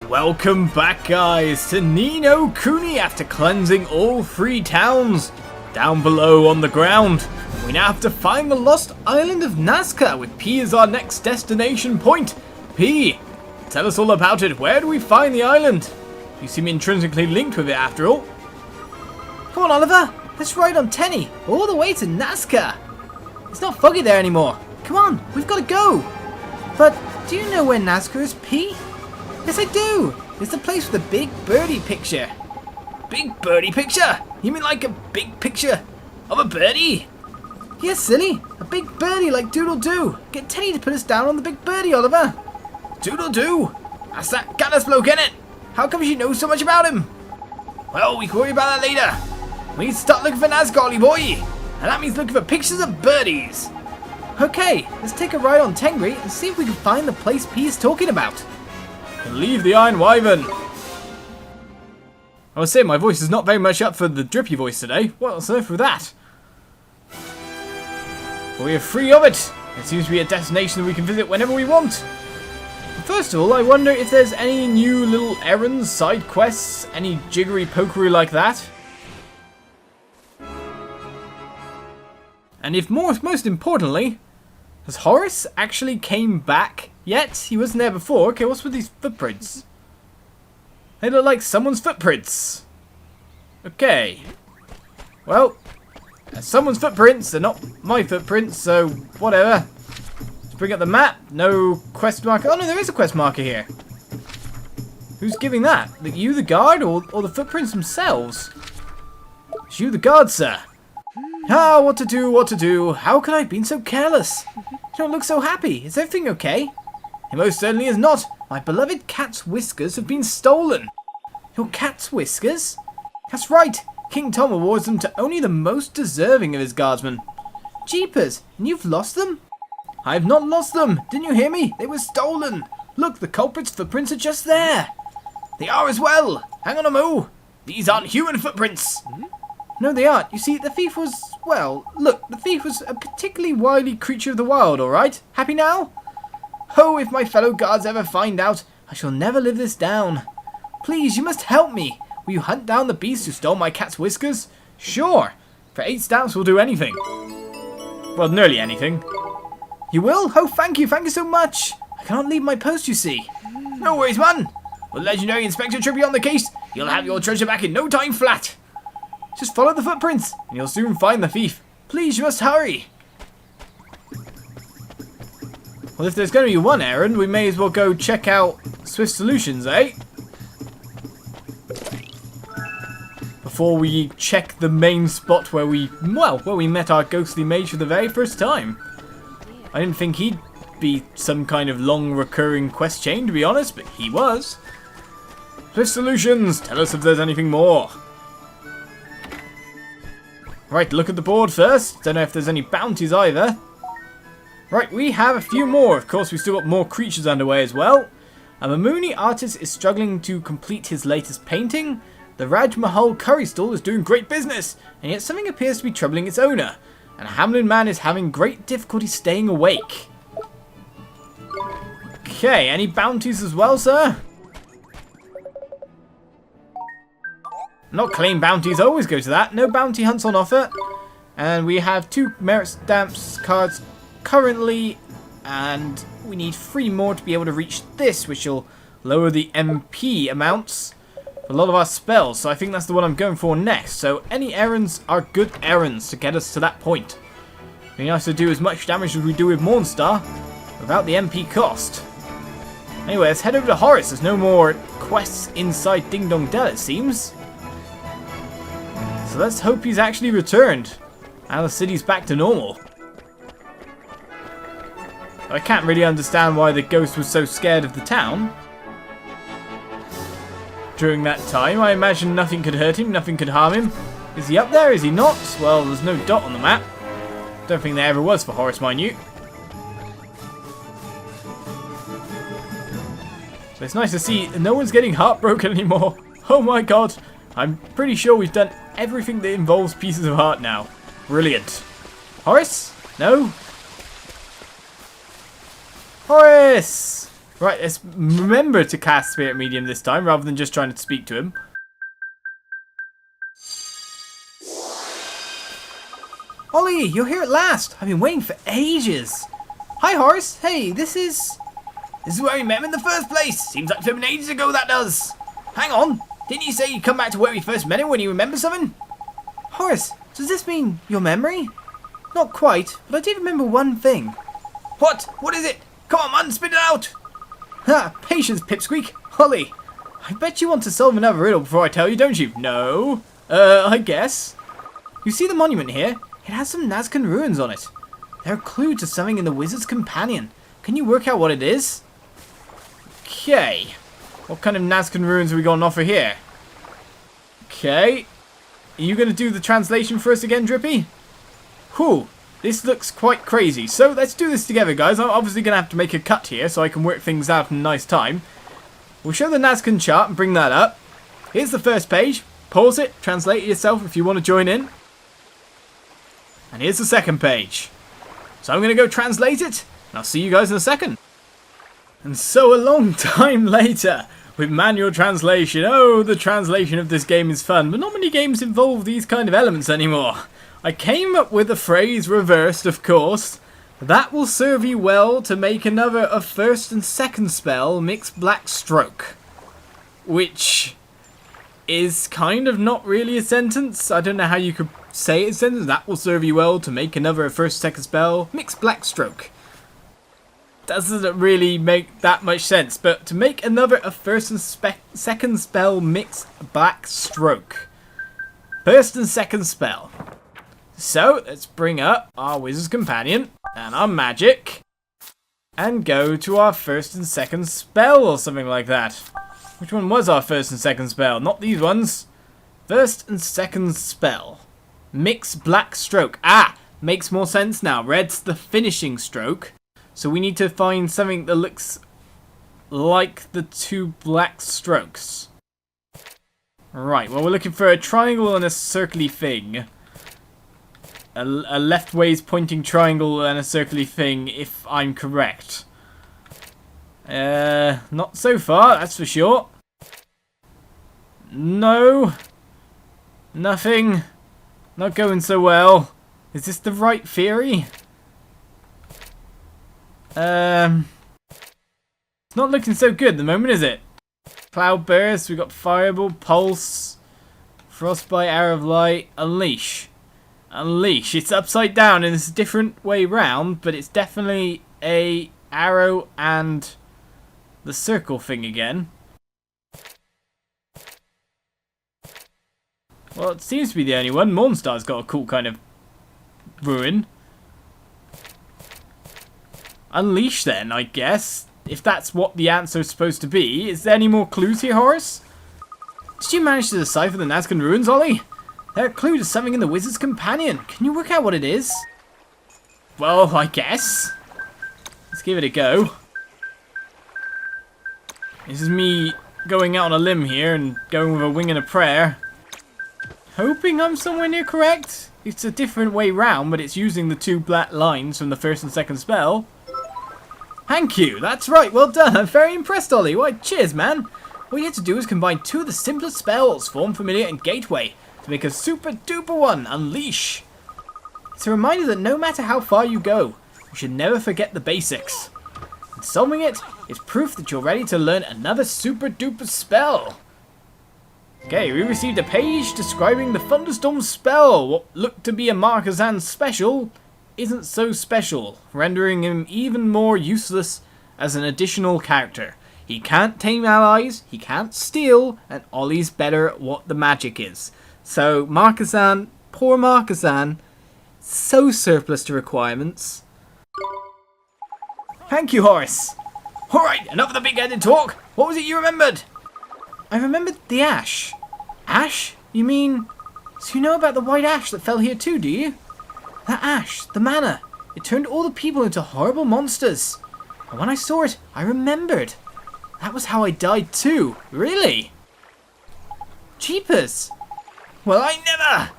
Welcome back, guys, to Ni no Kuni after cleansing all 3 towns. Down below on the ground, we now have to find the lost island of Nazcaan, with P as our next destination point. P, tell us all about it. Where do we find the island? You seem intrinsically linked with it after all. Come on, Oliver, let's ride on Tenny all the way to Nazcaan. It's not foggy there anymore. Come on, we've got to go. But do you know where Nazcaan is, P? Yes, I do. It's the place with the big birdie picture. Big birdie picture? You mean like a big picture of a birdie? Yes, silly. A big birdie like Doodle-Doo. Get Tenny to put us down on the big birdie, Oliver. Doodle-Doo? That's that Gaddis bloke, innit? How come she knows so much about him? Well, we can worry about that later. We need to start looking for Nazcaan, Ollie boy. And that means looking for pictures of birdies. Okay, let's take a ride on Tengri and see if we can find the place P is talking about. And leave the Iron Wyvern. I was saying my voice is not very much up for the drippy voice today. What on earth with that? But we are free of it. It seems to be a destination that we can visit whenever we want. But first of all, I wonder if there's any new little errands, side quests, any jiggery pokery like that. And if most importantly, has Horace actually came back yet? He wasn't there before. Okay, what's with these footprints? They look like someone's footprints. Okay. Well, someone's footprints. They're not my footprints, so whatever. Let's bring up the map. No quest marker. Oh no, there is a quest marker here. Who's giving that? You the guard or the footprints themselves? It's you the guard, sir. Ah, what to do, what to do. How could I have been so careless? You don't look so happy. Is everything okay? It most certainly is not. My beloved cat's whiskers have been stolen. Your cat's whiskers? That's right. King Tom awards them to only the most deserving of his guardsmen. Jeepers, and you've lost them? I have not lost them. Didn't you hear me? They were stolen. Look, the culprit's footprints are just there. They are as well. Hang on a moo. These aren't human footprints. No, they aren't. You see, the thief was, well, look, the thief was a particularly wily creature of the wild, alright? Happy now? Oh, if my fellow guards ever find out, I shall never live this down. Please, you must help me. Will you hunt down the beast who stole my cat's whiskers? Sure. For 8 stamps, we'll do anything. Well, nearly anything. You will? Oh, thank you so much. I can't leave my post, you see. No worries, man. With legendary Inspector Trippy on the case, you'll have your treasure back in no time flat. Just follow the footprints, and you'll soon find the thief. Please, you must hurry. Well, if there's going to be one errand, we may as well go check out Swift Solutions, eh? Before we check the main spot where we met our ghostly mage for the very first time. I didn't think he'd be some kind of long recurring quest chain, to be honest, but he was. Swift Solutions, tell us if there's anything more. Right, look at the board first. Don't know if there's any bounties either. Right, we have a few more. Of course, we've still got more creatures underway as well. A Mamuni artist is struggling to complete his latest painting. The Raj Mahal curry stall is doing great business, and yet something appears to be troubling its owner. And a Hamlin man is having great difficulty staying awake. Okay, any bounties as well, sir? Not claim bounties, always go to that. No bounty hunts on offer. And we have 2 merit stamps cards currently. And we need 3 more to be able to reach this, which will lower the MP amounts for a lot of our spells. So I think that's the one I'm going for next. So any errands are good errands to get us to that point. It'd be nice to do as much damage as we do with Mornstar without the MP cost. Anyway, let's head over to Horace. There's no more quests inside Ding Dong Dell, it seems. So let's hope he's actually returned. And the city's back to normal. I can't really understand why the ghost was so scared of the town. During that time, I imagine nothing could hurt him, nothing could harm him. Is he up there? Is he not? Well, there's no dot on the map. Don't think there ever was for Horace, mind you. So it's nice to see no one's getting heartbroken anymore. Oh my god. I'm pretty sure we've done everything that involves pieces of heart now. Brilliant. Horace? No? Horace! Right, let's remember to cast Spirit Medium this time, rather than just trying to speak to him. Ollie, you're here at last. I've been waiting for ages. Hi, Horace. Hey, this is where we met him in the first place. Seems like it's been ages ago, that does. Hang on. Didn't you say you'd come back to where we first met him when you remember something? Horace, does this mean your memory? Not quite, but I did remember one thing. What? What is it? Come on, man, spit it out. Ha! Patience, Pipsqueak. Ollie, I bet you want to solve another riddle before I tell you, don't you? No. I guess. You see the monument here? It has some Nazcaan ruins on it. They're a clue to something in the Wizard's Companion. Can you work out what it is? Okay. What kind of Nazcaan ruins have we got on offer here? Okay. Are you going to do the translation for us again, Drippy? Whew. This looks quite crazy. So let's do this together, guys. I'm obviously going to have to make a cut here so I can work things out in a nice time. We'll show the Nazcaan chart and bring that up. Here's the first page. Pause it. Translate it yourself if you want to join in. And here's the second page. So I'm going to go translate it. And I'll see you guys in a second. And so a long time later, with manual translation. Oh, the translation of this game is fun, but not many games involve these kind of elements anymore. I came up with a phrase reversed, of course. That will serve you well to make another of first and second spell mix black stroke. Which is kind of not really a sentence. I don't know how you could say it's a sentence. That will serve you well to make another of first second spell mix black stroke. Doesn't really make that much sense, but to make another of first and second spell mix black stroke. First and second spell. So, let's bring up our Wizard's Companion and our magic and go to our first and second spell or something like that. Which one was our first and second spell? Not these ones. First and second spell. Mix black stroke. Ah! Makes more sense now. Red's the finishing stroke. So we need to find something that looks like the two black strokes. Right, well we're looking for a triangle and a circly thing. A leftways pointing triangle and a circly thing, if I'm correct. Not so far, that's for sure. No. Nothing. Not going so well. Is this the right theory? It's not looking so good at the moment, is it? Cloudburst, we've got Fireball, Pulse, Frostbite, Arrow of Light, Unleash. Unleash. It's upside down and it's a different way round, but it's definitely a arrow and the circle thing again. Well, it seems to be the only one. Mornstar's got a cool kind of ruin. Unleash then, I guess. If that's what the answer is supposed to be. Is there any more clues here, Horace? Did you manage to decipher the Nazcaan ruins, Ollie? They're a clue to something in the Wizard's Companion. Can you work out what it is? Well, I guess. Let's give it a go. This is me going out on a limb here and going with a wing and a prayer. Hoping I'm somewhere near correct. It's a different way round, but it's using the two black lines from the first and second spell. Thank you, that's right, well done. I'm very impressed, Ollie. Why, cheers, man. All you have to do is combine two of the simplest spells, Form, Familiar, and Gateway, to make a super duper one, Unleash. It's a reminder that no matter how far you go, you should never forget the basics. And solving it is proof that you're ready to learn another super duper spell. Okay, we received a page describing the Thunderstorm spell. What looked to be a Nazcaan special isn't so special, rendering him even more useless as an additional character. He can't tame allies, he can't steal, and Ollie's better at what the magic is. So Nazcaan, poor Nazcaan, so surplus to requirements. Thank you, Horace. Alright, enough of the big-headed talk. What was it you remembered? I remembered the ash. Ash? You mean... So you know about the white ash that fell here too, do you? That ash, the mana, it turned all the people into horrible monsters. And when I saw it, I remembered. That was how I died too. Really? Jeepers. Well, I never...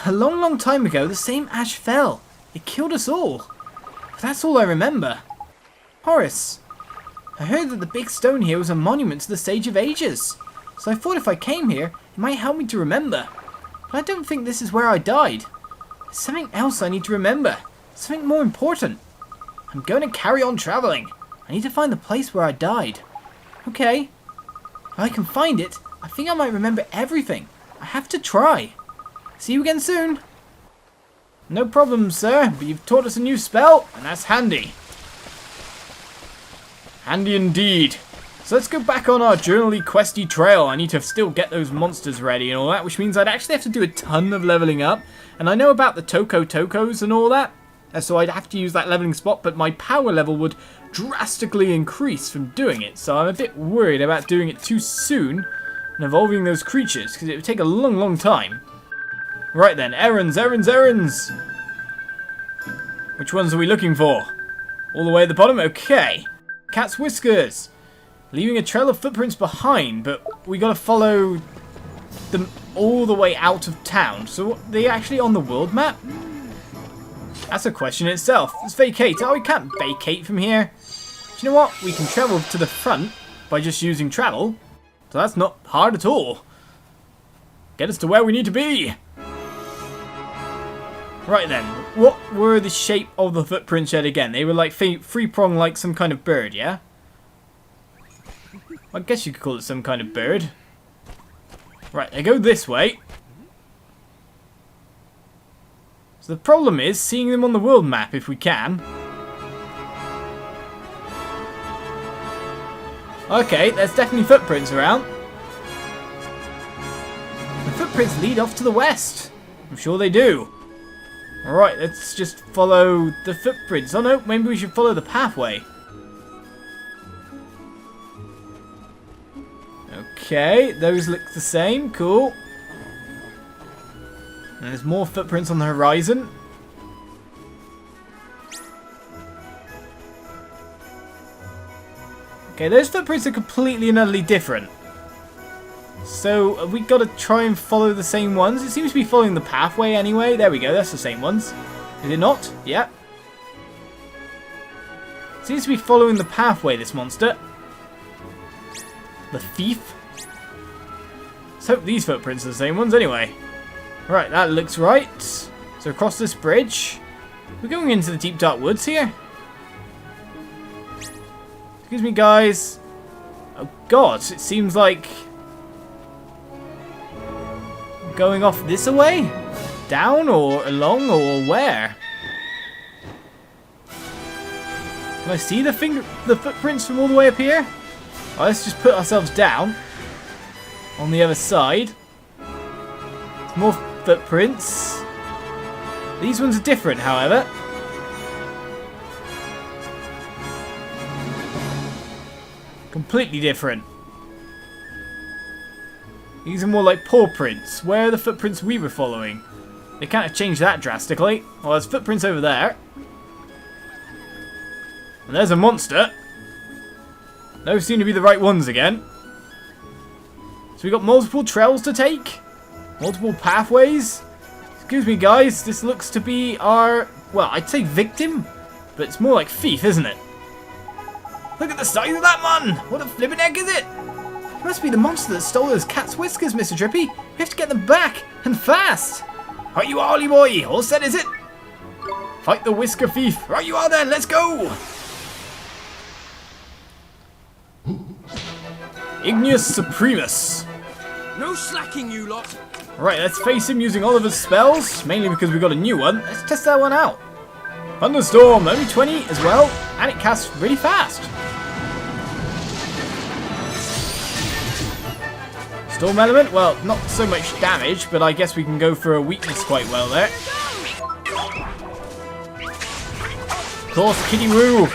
A long, long time ago, the same ash fell. It killed us all. But that's all I remember. Horace, I heard that the big stone here was a monument to the Sage of Ages. So I thought if I came here, it might help me to remember. But I don't think this is where I died. There's something else I need to remember. Something more important. I'm going to carry on traveling. I need to find the place where I died. Okay. If I can find it, I think I might remember everything. I have to try. See you again soon. No problem, sir, but you've taught us a new spell, and that's handy. Handy indeed. So let's go back on our journally questy trail. I need to still get those monsters ready and all that, which means I'd actually have to do a ton of leveling up. And I know about the Tokos and all that, so I'd have to use that leveling spot, but my power level would drastically increase from doing it. So I'm a bit worried about doing it too soon and evolving those creatures, because it would take a long, long time. Right then, errands. Which ones are we looking for? All the way at the bottom? Okay. Cat's whiskers. Leaving a trail of footprints behind, but we gotta follow them all the way out of town. So are they actually on the world map? That's a question in itself. Let's vacate. Oh, we can't vacate from here. Do you know what? We can travel to the front by just using travel. So that's not hard at all. Get us to where we need to be. Right then, what were the shape of the footprints yet again? They were like three-pronged, like some kind of bird, yeah? I guess you could call it some kind of bird. Right, they go this way. So the problem is seeing them on the world map if we can. Okay, there's definitely footprints around. The footprints lead off to the west. I'm sure they do. Alright, let's just follow the footprints. Oh no, maybe we should follow the pathway. Okay, those look the same. Cool. And there's more footprints on the horizon. Okay, those footprints are completely and utterly different. So, we got to try and follow the same ones. It seems to be following the pathway anyway. There we go, that's the same ones. Is it not? Yeah. Seems to be following the pathway, this monster. The thief. Let's hope these footprints are the same ones anyway. Right, that looks right. So across this bridge. We're going into the deep dark woods here. Excuse me, guys. Oh god, it seems like going off this way? Down or along or where? Can I see the footprints from all the way up here? Oh, let's just put ourselves down on the other side. Some more footprints. These ones are different, however. Completely different. These are more like paw prints. Where are the footprints we were following? They can't have changed that drastically. Well, there's footprints over there. And there's a monster. Those seem to be the right ones again. So we got multiple trails to take. Multiple pathways. Excuse me, guys. This looks to be our, well, I'd say victim. But it's more like thief, isn't it? Look at the size of that man! What a flippin' heck is it? It must be the monster that stole those cat's whiskers, Mr. Drippy. We have to get them back, and fast. Right you are, Ollie boy. All set, is it? Fight the whisker thief. Right you are then. Let's go. Igneous Supremus. No slacking, you lot. Right, let's face him using Oliver's spells. Mainly because we got a new one. Let's test that one out. Thunderstorm, only 20 as well, and it casts really fast. Storm element, well, not so much damage, but I guess we can go for a weakness quite well there. Of course, Kitty Woo,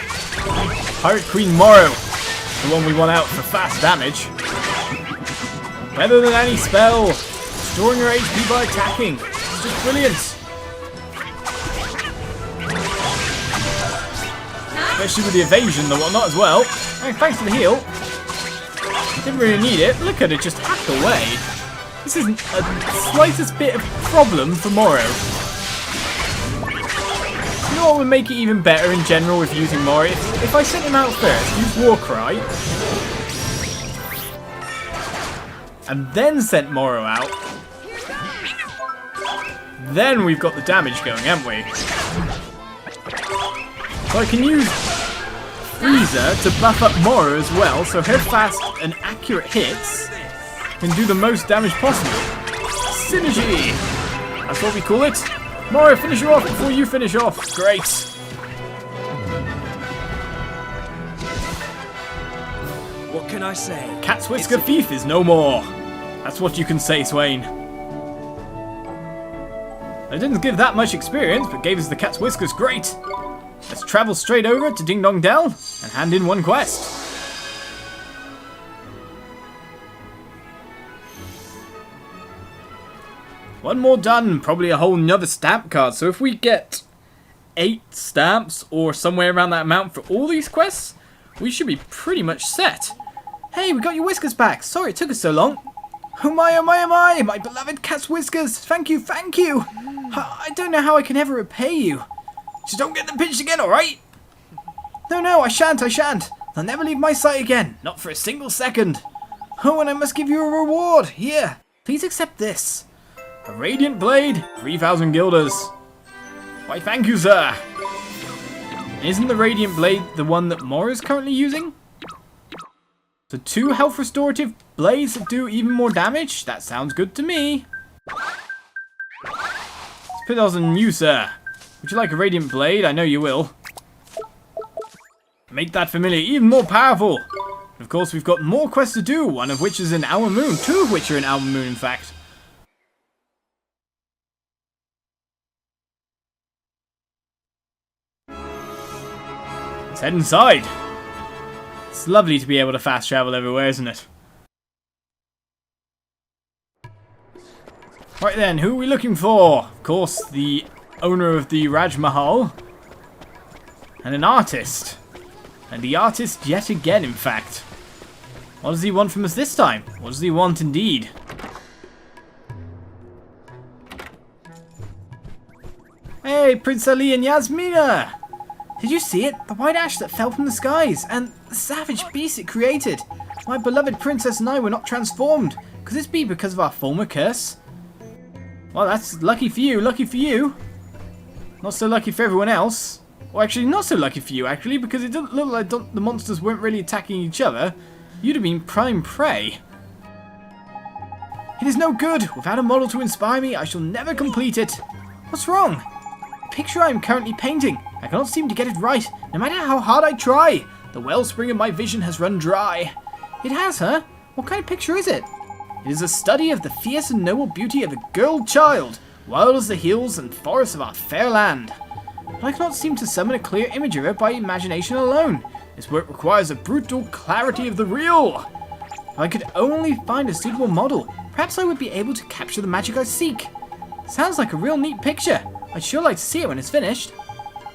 Pirate Queen Morrow, the one we want out for fast damage. Better than any spell, restoring your HP by attacking. It's just brilliant. Especially with the evasion and whatnot as well. And thanks for the heal. Didn't really need it. Look at it just hacked away. This isn't a slightest bit of problem for Morrow. know what would make it even better in general with using Moro? If I sent him out first, use Warcry, and then sent Moro out, then we've got the damage going, haven't we? So I can use Freezer to buff up Moro as well, so her fast and accurate hits can do the most damage possible. Synergy! That's what we call it. Moro, finish her off before you finish off. Great. What can I say? Cat's Whisker Thief is no more. That's what you can say, Swain. I didn't give that much experience, but gave us the Cat's Whiskers. Great. Let's travel straight over to Ding Dong Dell and hand in one quest. One more done, probably a whole nother stamp card. So if we get 8 stamps or somewhere around that amount for all these quests, we should be pretty much set. Hey, we got your whiskers back. Sorry it took us so long. Oh my, oh my, oh my, my beloved Cat's Whiskers. Thank you, thank you. I don't know how I can ever repay you. Just don't get them pinched again, alright? No, I shan't. They'll never leave my sight again. Not for a single second. Oh, and I must give you a reward. Here, please accept this. A Radiant Blade, 3,000 guilders. Why, thank you, sir. Isn't the Radiant Blade the one that Moro's currently using? So 2 health restorative blades that do even more damage? That sounds good to me. Let's put those on you, sir. Would you like a Radiant Blade? I know you will. Make that familiar even more powerful. And of course, we've got more quests to do, one of which is in Our Moon. 2 of which are in Our Moon, in fact. Let's head inside. It's lovely to be able to fast travel everywhere, isn't it? Right then, who are we looking for? Of course, the owner of the Raj Mahal. And an artist. And the artist yet again, in fact. What does he want from us this time? What does he want indeed? Hey, Prince Ali and Yasmina! Did you see it? The white ash that fell from the skies, and the savage beast it created. My beloved princess and I were not transformed. Could this be because of our former curse? Well, that's lucky for you, lucky for you. Not so lucky for everyone else. Or actually, not so lucky for you, actually, because it didn't look like the monsters weren't really attacking each other. You'd have been prime prey. It is no good. Without a model to inspire me, I shall never complete it. What's wrong? The picture I am currently painting. I cannot seem to get it right, no matter how hard I try. The wellspring of my vision has run dry. It has, huh? What kind of picture is it? It is a study of the fierce and noble beauty of a girl child, wild as the hills and forests of our fair land. But I cannot seem to summon a clear image of her by imagination alone. This work requires a brutal clarity of the real. If I could only find a suitable model, perhaps I would be able to capture the magic I seek. Sounds like a real neat picture. I'd sure like to see it when it's finished.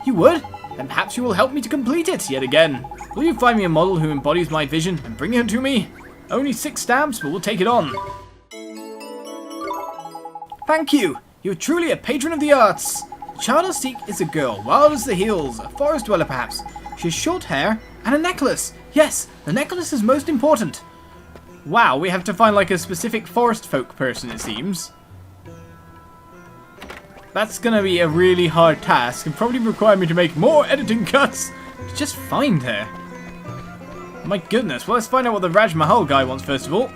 You would? Then perhaps you will help me to complete it yet again. Will you find me a model who embodies my vision and bring her to me? Only 6 stamps, but we'll take it on. Thank you. You're truly a patron of the arts. The child I seek is a girl, wild as the hills, a forest dweller perhaps. She has short hair and a necklace. Yes, the necklace is most important. Wow, we have to find like a specific forest folk person, it seems. That's gonna be a really hard task and probably require me to make more editing cuts to just find her. My goodness, well, let's find out what the Raj Mahal guy wants first of all.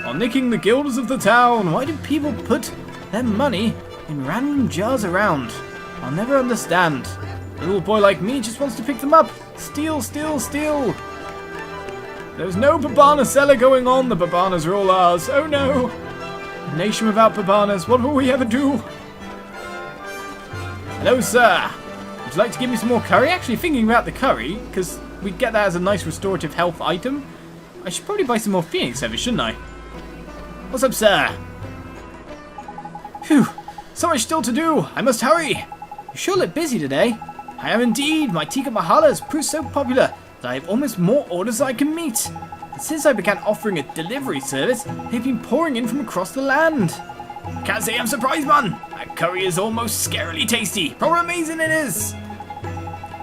While nicking the guilders of the town, why do people put their money in random jars around? I'll never understand. A little boy like me just wants to pick them up. Steal, steal, steal. There's no Babana cellar going on. The Babanas are all ours. Oh no. A nation without Babanas. What will we ever do? Hello, sir. Would you like to give me some more curry? Actually, thinking about the curry, because we'd get that as a nice restorative health item. I should probably buy some more Phoenix feathers, shouldn't I? What's up, sir? Phew. So much still to do. I must hurry. You sure look busy today. I am indeed. My Tikka Mahala has proved so popular that I have almost more orders than I can meet. And since I began offering a delivery service, they've been pouring in from across the land. I can't say I'm surprised, man. I curry is almost scarily tasty. Proper amazing it is.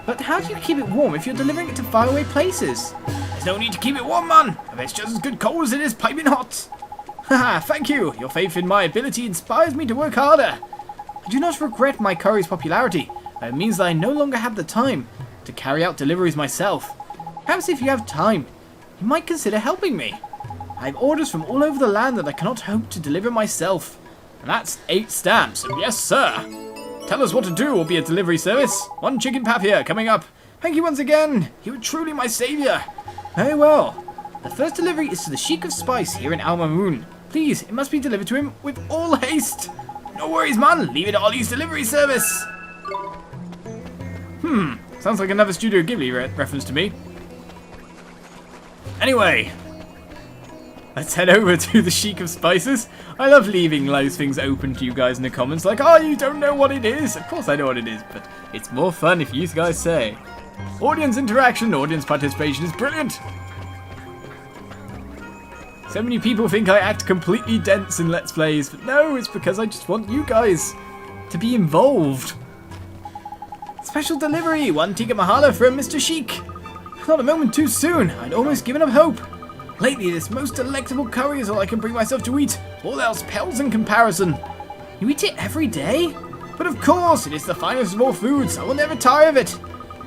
But how do you keep it warm if you're delivering it to faraway places? There's no need to keep it warm, man. I bet it's just as good cold as it is piping hot. Haha, thank you. Your faith in my ability inspires me to work harder. I do not regret my curry's popularity, but it means that I no longer have the time to carry out deliveries myself. Perhaps if you have time, you might consider helping me. I have orders from all over the land that I cannot hope to deliver myself. And that's 8 stamps. Yes, sir. Tell us what to do will be a delivery service. 1 chicken papier coming up. Thank you once again. You were truly my saviour. Very well. The first delivery is to the Sheik of Spice here in Al Mamoon. Please, it must be delivered to him with all haste. No worries, man. Leave it at Ollie's delivery service. Sounds like another Studio Ghibli reference to me. Anyway, let's head over to the Sheik of Spices. I love leaving those things open to you guys in the comments. Like, oh, you don't know what it is. Of course I know what it is, but it's more fun if you guys say. Audience interaction, audience participation is brilliant. So many people think I act completely dense in Let's Plays, but no, it's because I just want you guys to be involved. Special delivery, 1 tikka mahala from Mr. Sheik. Not a moment too soon, I'd almost given up hope. Lately, this most delectable curry is all I can bring myself to eat. All else pales in comparison. You eat it every day? But of course, it is the finest of all foods. I will never tire of it.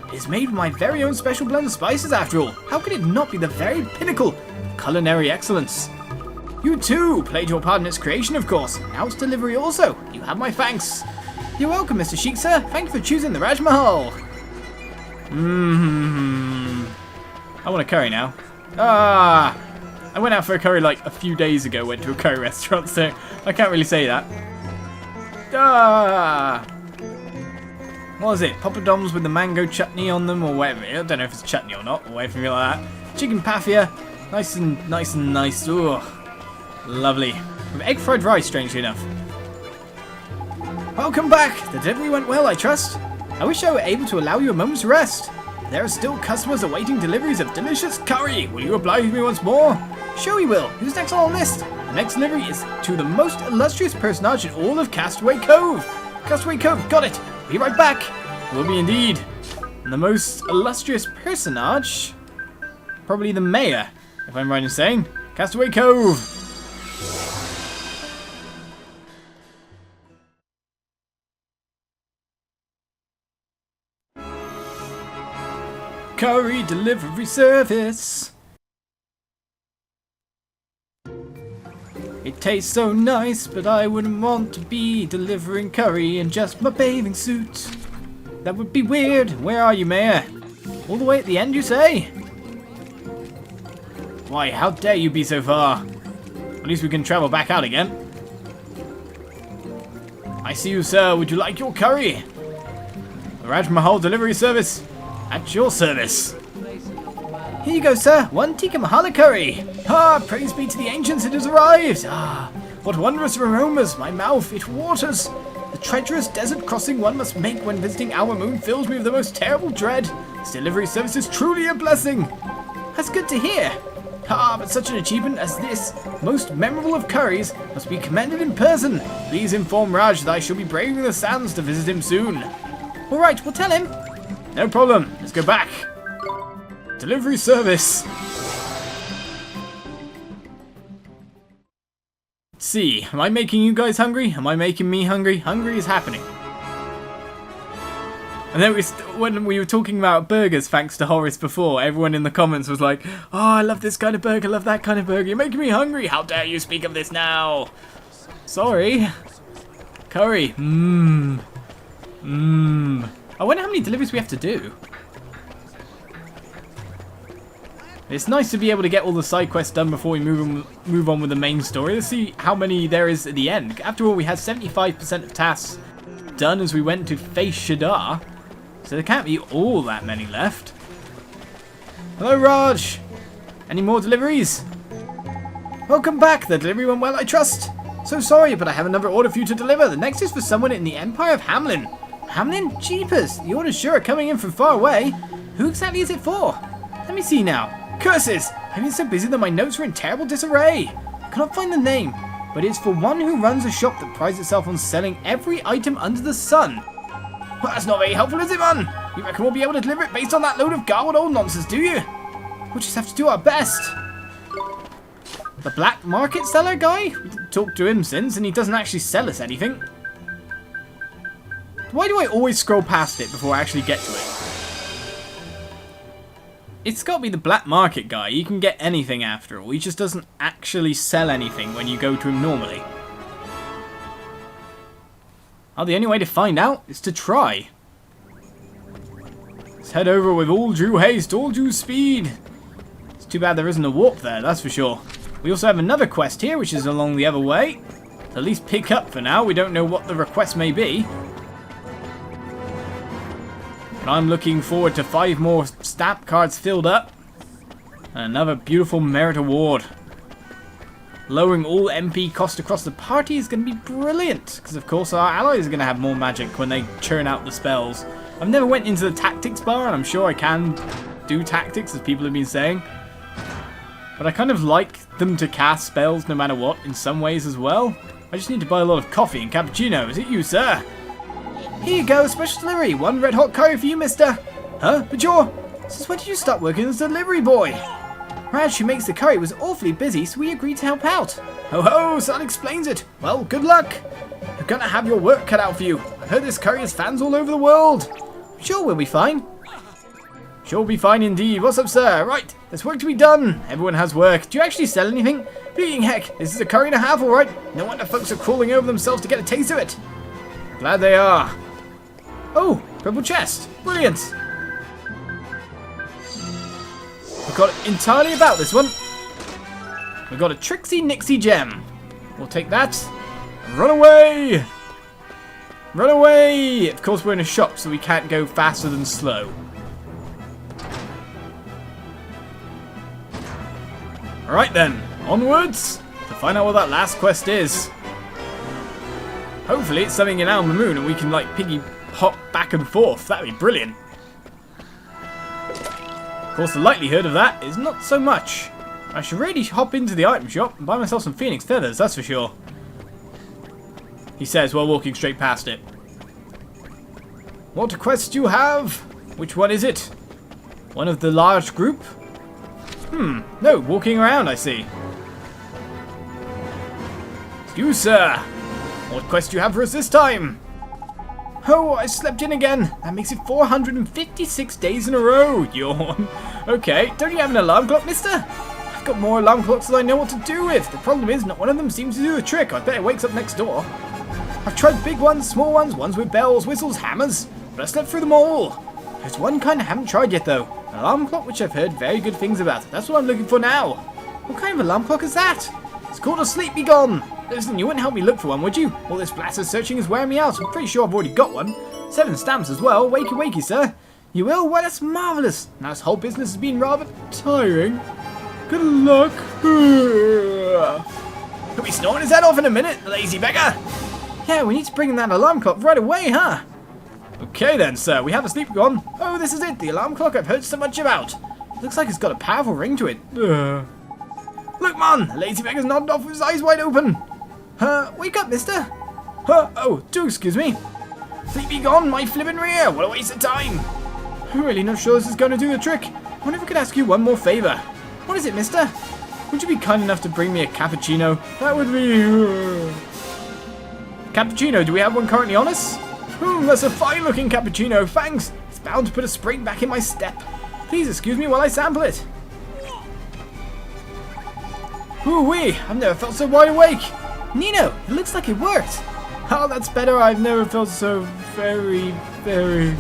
It is made with my very own special blend of spices, after all. How could it not be the very pinnacle of culinary excellence? You too played your part in its creation, of course. Now it's delivery also. You have my thanks. You're welcome, Mr. Sheik, sir. Thank you for choosing the Raj Mahal. I want a curry now. I went out for a curry like a few days ago, went to a curry restaurant, so I can't really say that. What was it? Poppadoms with the mango chutney on them, or whatever. I don't know if it's chutney or not, or anything like that. Chicken paffia, nice and nice. Ooh, lovely. With egg fried rice, strangely enough. Welcome back. The delivery went well, I trust. I wish I were able to allow you a moment's rest. There are still customers awaiting deliveries of delicious curry. Will you oblige me once more? Sure we will. Who's next on the list? The next delivery is to the most illustrious personage in all of Castaway Cove. Castaway Cove, got it. Be right back. Will be indeed. And the most illustrious personage, probably the mayor, if I'm right in saying. Castaway Cove. Curry delivery service. It tastes so nice, but I wouldn't want to be delivering curry in just my bathing suit. That would be weird. Where are you, Mayor? All the way at the end, you say? Why, how dare you be so far? At least we can travel back out again. I see you, sir. Would you like your curry? The Raj Mahal delivery service. At your service. Here you go, sir. 1 tikka mahala curry. Praise be to the ancients, it has arrived. What wondrous aromas. My mouth, it waters. The treacherous desert crossing one must make when visiting our moon fills me with the most terrible dread. This delivery service is truly a blessing. That's good to hear. But such an achievement as this, most memorable of curries, must be commended in person. Please inform Raj that I shall be braving the sands to visit him soon. All right, we'll tell him. No problem. Let's go back. Delivery service. Let's see. Am I making you guys hungry? Am I making me hungry? Hungry is happening. And then when we were talking about burgers, thanks to Horace before, everyone in the comments was like, oh, I love this kind of burger, love that kind of burger. You're making me hungry. How dare you speak of this now? Sorry. Curry. I wonder how many deliveries we have to do. It's nice to be able to get all the side quests done before we move on with the main story. Let's see how many there is at the end. After all, we had 75% of tasks done as we went to face Shadar. So there can't be all that many left. Hello, Raj. Any more deliveries? Welcome back. The delivery went well, I trust. So sorry, but I have another order for you to deliver. The next is for someone in the Empire of Hamlin. Hamlin? Jeepers. The orders sure are coming in from far away. Who exactly is it for? Let me see now. Curses! I've been so busy that my notes are in terrible disarray. I cannot find the name. but it's for one who runs a shop that prides itself on selling every item under the sun. Well, that's not very helpful, is it, man? You reckon we'll be able to deliver it based on that load of garbled old nonsense, do you? We'll just have to do our best. The black market seller guy? We didn't talk to him since, and he doesn't actually sell us anything. Why do I always scroll past it before I actually get to it? It's got to be the black market guy. He can get anything after all. He just doesn't actually sell anything when you go to him normally. Oh, the only way to find out is to try. Let's head over with all due haste, all due speed. It's too bad there isn't a warp there, that's for sure. We also have another quest here, which is along the other way. So at least pick up for now. We don't know what the request may be. But I'm looking forward to 5 more stamp cards filled up. And another beautiful merit award. Lowering all MP cost across the party is going to be brilliant. Because of course our allies are going to have more magic when they churn out the spells. I've never went into the tactics bar, and I'm sure I can do tactics, as people have been saying. But I kind of like them to cast spells no matter what, in some ways as well. I just need to buy a lot of coffee and cappuccino. Is it you, sir? Here you go, special delivery. 1 red hot curry for you, mister. Huh? But you're... Since when did you start working as a delivery boy? Raj, who makes the curry, was awfully busy, so we agreed to help out. Ho ho, so that explains it. Well, good luck. You're gonna have your work cut out for you. I've heard this curry has fans all over the world. Sure, we'll be fine. Sure will be fine indeed. What's up, sir? Right, there's work to be done. Everyone has work. Do you actually sell anything? Being heck, this is a curry and a half, alright? No wonder folks are crawling over themselves to get a taste of it. Glad they are. Oh, purple chest. Brilliant. We've got it entirely about this one. We've got a Trixie Nixie gem. We'll take that. And run away. Run away. Of course, we're in a shop, so we can't go faster than slow. Alright then, onwards to find out what that last quest is. Hopefully it's something in On the Moon and we can like piggy hop back and forth. That'd be brilliant. Of course the likelihood of that is not so much. I should really hop into the item shop and buy myself some phoenix feathers, that's for sure. He says while walking straight past it. What quest do you have? Which one is it? One of the large group? No, walking around, I see. You, sir. What quest do you have for us this time? Oh, I slept in again. That makes it 456 days in a row. Yawn. Okay, don't you have an alarm clock, mister? I've got more alarm clocks than I know what to do with. The problem is, not one of them seems to do the trick. I bet it wakes up next door. I've tried big ones, small ones, ones with bells, whistles, hammers, but I slept through them all. There's one kind I haven't tried yet, though. An alarm clock which I've heard very good things about. That's what I'm looking for now. What kind of alarm clock is that? It's called a Sleep Be Gone. Listen, you wouldn't help me look for one, would you? All this blasted searching is wearing me out. I'm pretty sure I've already got one. 7 stamps as well. Wakey wakey, sir. You will? Well, that's marvellous. Now this whole business has been rather tiring. Good luck. He'll be snoring his head off in a minute, the lazy beggar. Yeah, we need to bring in that alarm clock right away, huh? Okay then, sir. We have a Sleep Be Gone. Oh, this is it. The alarm clock I've heard so much about. Looks like it's got a powerful ring to it. Look, man! The lazy beggar's nodded off with his eyes wide open. Wake up, mister. Oh, do excuse me. Sleep Be Gone, my flippin' rear. What a waste of time. I'm really not sure this is going to do the trick. I wonder if I could ask you one more favour. What is it, mister? Would you be kind enough to bring me a cappuccino? That would be... Cappuccino, do we have one currently on us? That's a fine-looking cappuccino, thanks. It's bound to put a spring back in my step. Please excuse me while I sample it. Ooh-wee, I've never felt so wide awake. Nino, it looks like it worked. Oh, that's better. I've never felt so very, very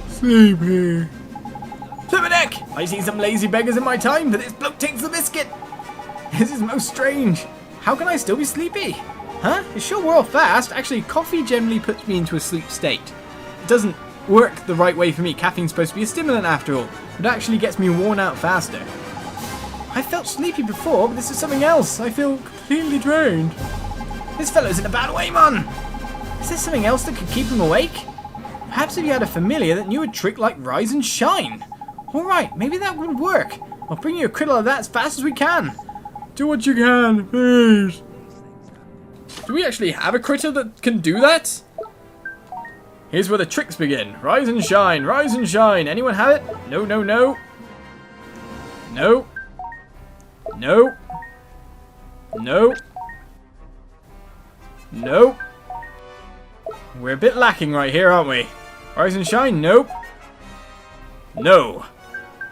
sleepy. Flippin' I've seen some lazy beggars in my time, but this bloke takes the biscuit. This is most strange. How can I still be sleepy? Huh? It sure wore off fast. Actually, coffee generally puts me into a sleep state. It doesn't work the right way for me. Caffeine's supposed to be a stimulant after all. It actually gets me worn out faster. I felt sleepy before, but this is something else. I feel completely drained. This fellow's in a bad way, man. Is there something else that could keep him awake? Perhaps if you had a familiar that knew a trick like Rise and Shine. Alright, maybe that would work. I'll bring you a criddle of that as fast as we can. Do what you can, please. Do we actually have a critter that can do that? Here's where the tricks begin. Rise and shine, rise and shine. Anyone have it? No, no, no. No. No. No. No. We're a bit lacking right here, aren't we? Rise and shine? Nope. No.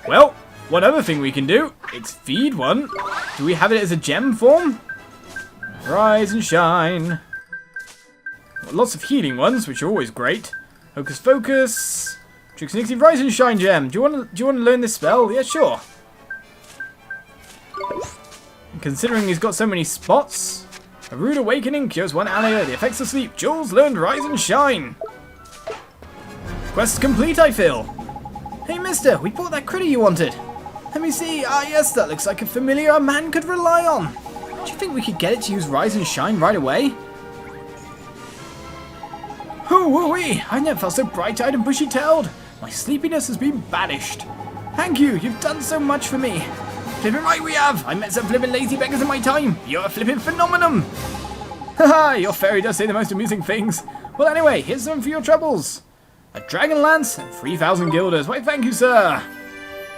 Well, one other thing we can do. It's feed one. Do we have it as a gem form? Rise and shine. Lots of healing ones, which are always great. Hocus Focus. Tricks and Nixie, Rise and Shine Gem. Do you want to learn this spell? Yeah, sure. Considering he's got so many spots. A rude awakening cures one ally the effects of sleep. Jules learned Rise and Shine. Quest complete, I feel. Hey, mister, we bought that critter you wanted. Let me see. Ah, yes, that looks like a familiar a man could rely on. Do you think we could get it to use Rise and Shine right away? Hoo-wee! I never felt so bright-eyed and bushy-tailed. My sleepiness has been banished. Thank you. You've done so much for me. Flippin' right we have. I met some flippin' lazy beggars in my time. You're a flippin' phenomenon. Haha, your fairy does say the most amusing things. Well, anyway, here's some for your troubles. A dragon lance and 3,000 guilders. Why, thank you, sir.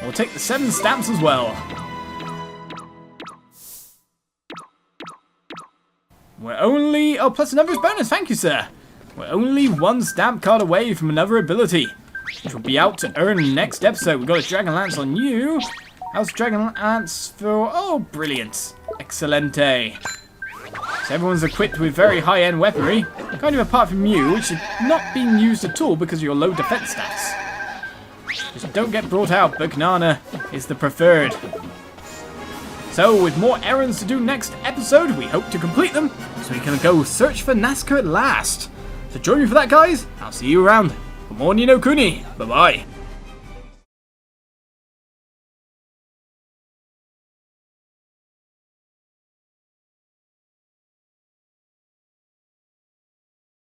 We'll take the 7 stamps as well. We're only... Oh, plus another bonus. Thank you, sir. We're only 1 stamp card away from another ability, which will be out to earn next episode. We've got a Dragon Lance on you. How's Dragon Lance for... Oh, brilliant. Excelente. So everyone's equipped with very high-end weaponry, kind of apart from you, which is not being used at all because of your low defense stats. Just don't get brought out, but Banana is the preferred. So, with more errands to do next episode, we hope to complete them, so we can go search for Nazcaan at last. So join me for that, guys. I'll see you around. For more Ni no Kuni. Bye-bye.